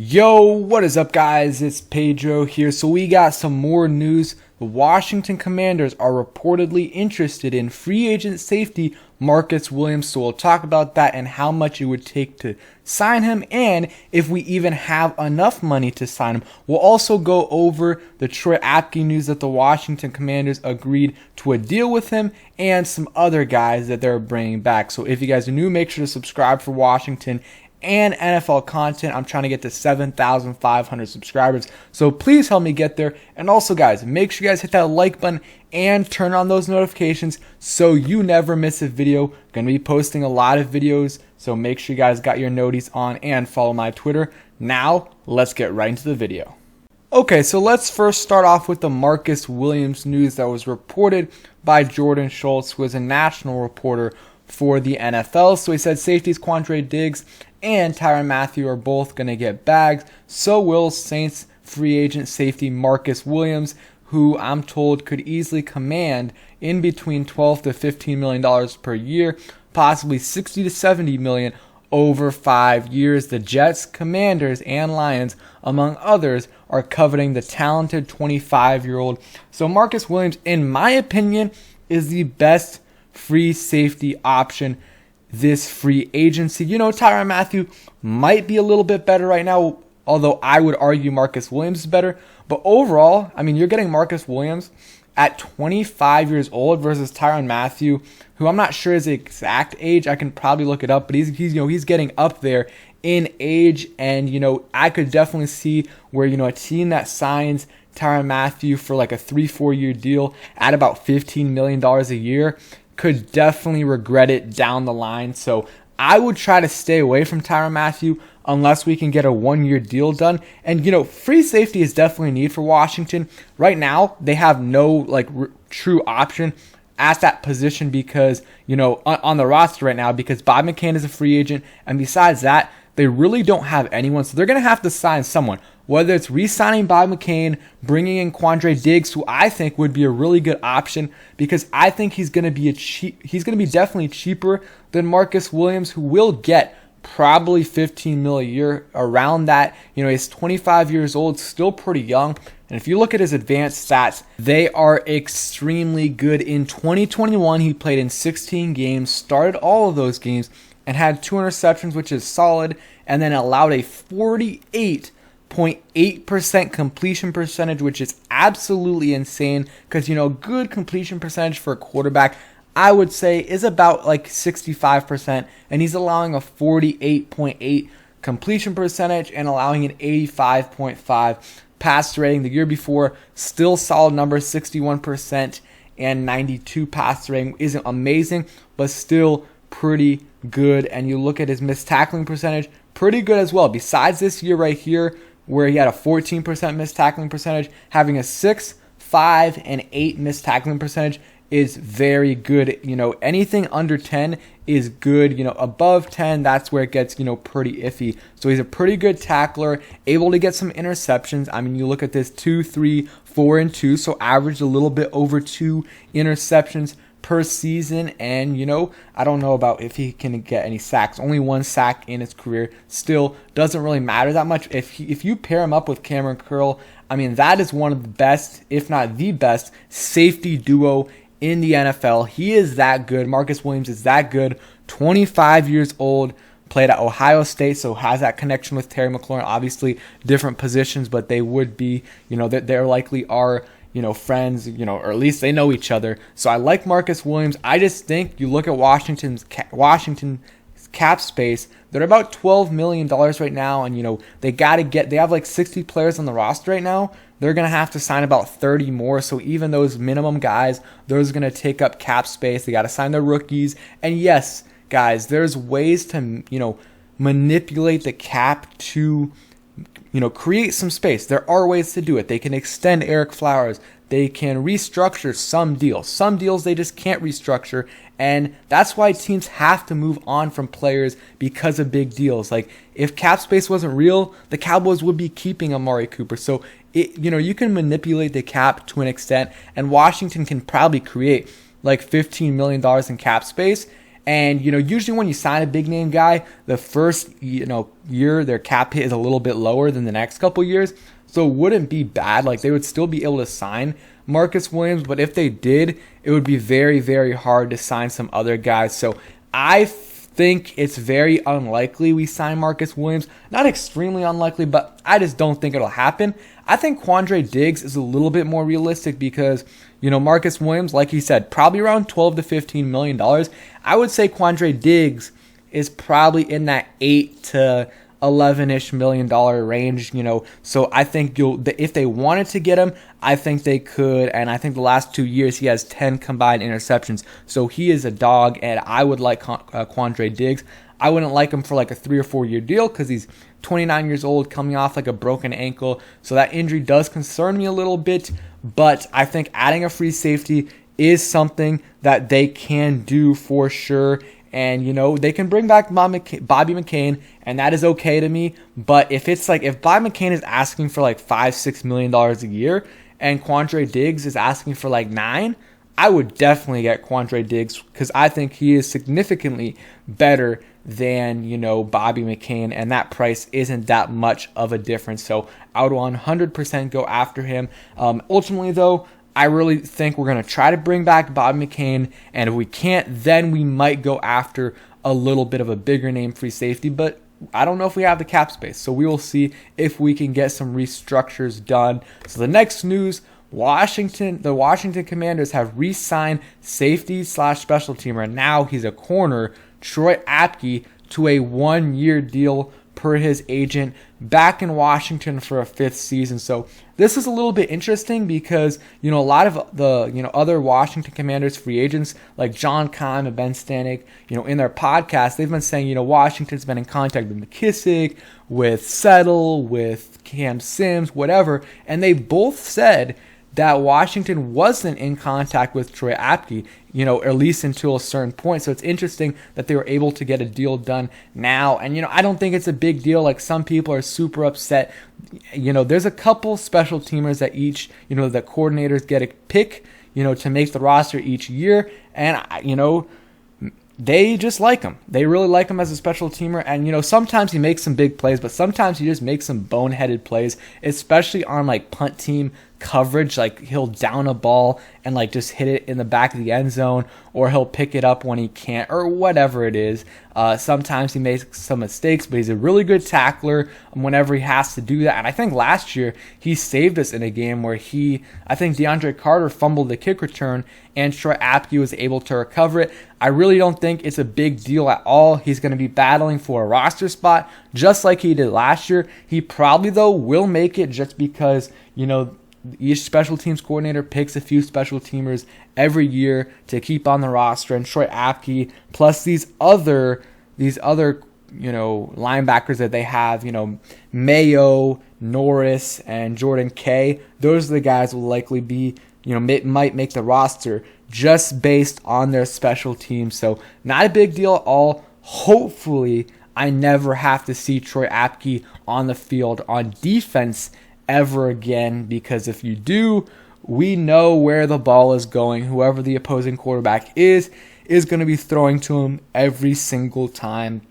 Yo, what is up guys? It's Pedro here. So we got some more news. The Washington Commanders are reportedly interested in free agent safety Marcus Williams. So we'll talk about that and how much it would take to sign him and if we even have enough money to sign him. We'll also go over the Troy Apke news that the Washington Commanders agreed to a deal with him and some other guys that they're bringing back. So if you guys are new, make sure to subscribe for Washington and NFL content. I'm trying to get to 7,500 subscribers, so please help me get there. And also guys, make sure you guys hit that like button and turn on those notifications so you never miss a video. Gonna be posting a lot of videos, so make sure you guys got your noties on and follow my Twitter. Now let's get right into the video. Okay, so let's first start off with the Marcus Williams news that was reported by Jordan Schultz, who is a national reporter for the NFL. So he said safeties Quandre Diggs and Tyrann Mathieu are both going to get bags. So will Saints free agent safety Marcus Williams, who I'm told could easily command in between $12 to $15 million per year, possibly $60 to $70 million over 5 years. The Jets, Commanders, and Lions, among others, are coveting the talented 25-year-old. So Marcus Williams, in my opinion, is the best free safety option this free agency. You know, Tyrann Mathieu might be a little bit better right now, although I would argue Marcus Williams is better. But overall, I mean, you're getting Marcus Williams at 25 years old versus Tyrann Mathieu, who I'm not sure his exact age. I can probably look it up, but he's getting up there in age. And I could definitely see where a team that signs Tyrann Mathieu for like a 3-4 year deal at about $15 million a year could definitely regret it down the line. So I would try to stay away from Tyrann Mathieu unless we can get a 1 year deal done. And free safety is definitely a need for Washington. Right now, they have no true option at that position because, on the roster right now, because Bob McCain is a free agent. And besides that, they really don't have anyone. So they're going to have to sign someone. Whether it's re-signing Bob McCain, bringing in Quandre Diggs, who I think would be a really good option because I think he's going to be definitely cheaper than Marcus Williams, who will get probably $15 million a year, around that. He's 25 years old, still pretty young. And if you look at his advanced stats, they are extremely good. In 2021, he played in 16 games, started all of those games, and had 2 interceptions, which is solid, and then allowed a 48.8% completion percentage, which is absolutely insane because, good completion percentage for a quarterback, I would say, is about like 65%, and he's allowing a 48.8 completion percentage and allowing an 85.5 pass rating. The year before, still solid numbers, 61% and 92 pass rating. Isn't amazing, but still pretty good. And you look at his missed tackling percentage, pretty good as well. Besides this year right here, where he had a 14% missed tackling percentage, having a 6, 5, and 8 missed tackling percentage is very good. Anything under 10 is good. Above 10, that's where it gets, pretty iffy. So he's a pretty good tackler, able to get some interceptions. I mean, you look at this 2, 3, 4, and 2, so averaged a little bit over 2 interceptions per season. And I don't know about if he can get any sacks. Only 1 sack in his career. Still doesn't really matter that much. If you pair him up with Cameron Curl, I mean, that is one of the best, if not the best, safety duo in the NFL. He is that good. Marcus Williams is that good. 25 years old, played at Ohio State, so has that connection with Terry McLaurin. Obviously different positions, but they would be, they likely are friends, or at least they know each other. So I like Marcus Williams. I just think you look at Washington's cap space, they're about $12 million right now, and they have like 60 players on the roster right now. They're going to have to sign about 30 more. So even those minimum guys, those are going to take up cap space. They got to sign their rookies. And yes, guys, there's ways to, manipulate the cap to create some space. There are ways to do it. They can extend Eric Flowers. They can restructure some deals. Some deals they just can't restructure. And that's why teams have to move on from players because of big deals. Like if cap space wasn't real, the Cowboys would be keeping Amari Cooper. So you can manipulate the cap to an extent, and Washington can probably create like $15 million in cap space And, usually when you sign a big name guy, the first, year their cap hit is a little bit lower than the next couple years. So it wouldn't be bad. Like, they would still be able to sign Marcus Williams, but if they did, it would be very, very hard to sign some other guys. So I think it's very unlikely we sign Marcus Williams. Not extremely unlikely, but I just don't think it'll happen. I think Quandre Diggs is a little bit more realistic because, Marcus Williams, like he said, probably around $12 to $15 million. I would say Quandre Diggs is probably in that 8 to 11-ish million dollar range, so I think if they wanted to get him, I think they could. And I think the last 2 years he has 10 combined interceptions, so he is a dog, and I would like Quandre Diggs. I wouldn't like him for like a 3 or 4 year deal because he's 29 years old, coming off like a broken ankle, so that injury does concern me a little bit. But I think adding a free safety is something that they can do for sure. And, they can bring back Bobby McCain, and that is okay to me. But if Bobby McCain is asking for like $5-6 million a year and Quandre Diggs is asking for like $9 million, I would definitely get Quandre Diggs because I think he is significantly better than, Bobby McCain, and that price isn't that much of a difference. So I would 100% go after him. Ultimately, though, I really think we're going to try to bring back Bobby McCain, and if we can't, then we might go after a little bit of a bigger name free safety, but I don't know if we have the cap space, so we will see if we can get some restructures done. So the next news, the Washington Commanders have re-signed safety/special teamer, and now he's a corner, Troy Apke, to a 1-year deal per his agent back in Washington for a 5th season. So this is a little bit interesting because, a lot of the, other Washington Commanders free agents like John Kahn and Ben Stanek, in their podcast, they've been saying, Washington's been in contact with McKissick, with Settle, with Cam Sims, whatever. And they both said that Washington wasn't in contact with Troy Apke, at least until a certain point. So it's interesting that they were able to get a deal done now. And, I don't think it's a big deal. Like, some people are super upset. There's a couple special teamers that each, the coordinators get a pick, to make the roster each year. And, they just like him. They really like him as a special teamer. And, sometimes he makes some big plays, but sometimes he just makes some boneheaded plays, especially on like punt team coverage. Like, he'll down a ball and like just hit it in the back of the end zone, or he'll pick it up when he can't, or whatever it is. Sometimes he makes some mistakes, but he's a really good tackler whenever he has to do that. And I think last year he saved us in a game where I think DeAndre Carter fumbled the kick return and Troy Apke was able to recover it. I really don't think it's a big deal at all. He's going to be battling for a roster spot just like he did last year. He probably, though, will make it just because, each special teams coordinator picks a few special teamers every year to keep on the roster. And Troy Apke, plus these other linebackers that they have, Mayo, Norris, and Jordan Kay, those are the guys who will likely be, might make the roster just based on their special teams. So not a big deal at all. Hopefully, I never have to see Troy Apke on the field on defense ever again, because if you do, we know where the ball is going. Whoever the opposing quarterback is going to be throwing to him every single time.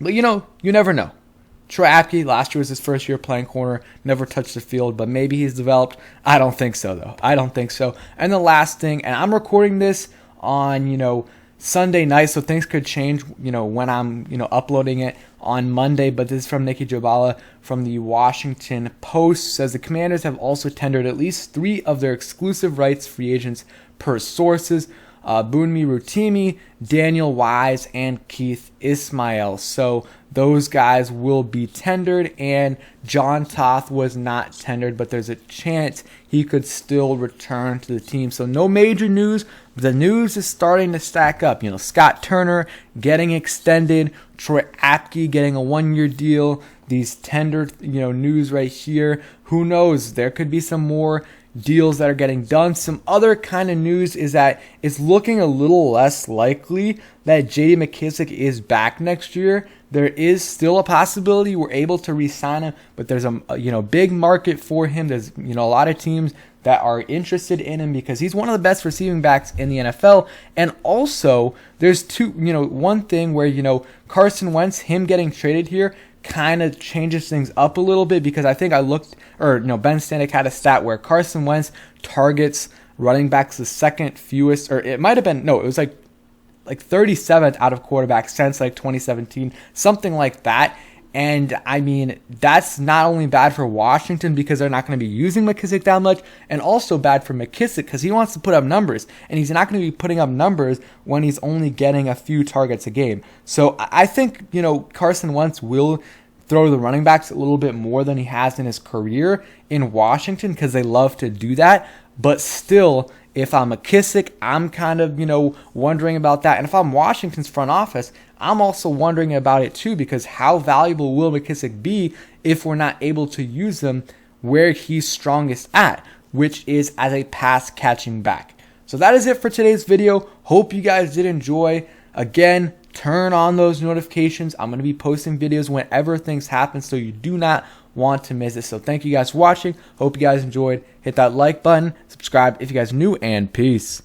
But you never know. Troy Apke, last year was his first year playing corner, never touched the field, but maybe he's developed. I don't think so, though. I don't think so. And the last thing, and I'm recording this on, Sunday night, so things could change, when I'm, uploading it on Monday. But this is from Nikki Jabala from the Washington Post. Says the Commanders have also tendered at least 3 of their exclusive rights free agents per sources. Bunmi Rutimi, Daniel Wise, and Keith Ismail. So those guys will be tendered, and John Toth was not tendered, but there's a chance he could still return to the team. So no major news. The news is starting to stack up. Scott Turner getting extended, Troy Apke getting a 1-year deal. These tendered, news right here. Who knows? There could be some more, deals that are getting done. Some other kind of news is that it's looking a little less likely that J.D. McKissic is back next year. There is still a possibility we're able to re-sign him, but there's a big market for him. There's a lot of teams that are interested in him because he's one of the best receiving backs in the NFL. And also, there's one thing where Carson Wentz, him getting traded here, kind of changes things up a little bit, because I think Ben Stanek had a stat where Carson Wentz targets running backs the second fewest, or it might have been, it was like 37th out of quarterbacks since 2017, something like that. And I mean, that's not only bad for Washington because they're not going to be using McKissic that much, and also bad for McKissic because he wants to put up numbers, and he's not going to be putting up numbers when he's only getting a few targets a game. So I think, Carson Wentz will throw the running backs a little bit more than he has in his career in Washington because they love to do that. But still, if I'm McKissic, I'm kind of, wondering about that. And if I'm Washington's front office, I'm also wondering about it too, because how valuable will McKissic be if we're not able to use him where he's strongest at, which is as a pass catching back. So that is it for today's video. Hope you guys did enjoy. Again, turn on those notifications. I'm going to be posting videos whenever things happen, so you do not want to miss it. So thank you guys for watching. Hope you guys enjoyed. Hit that like button, subscribe if you guys are new, and peace.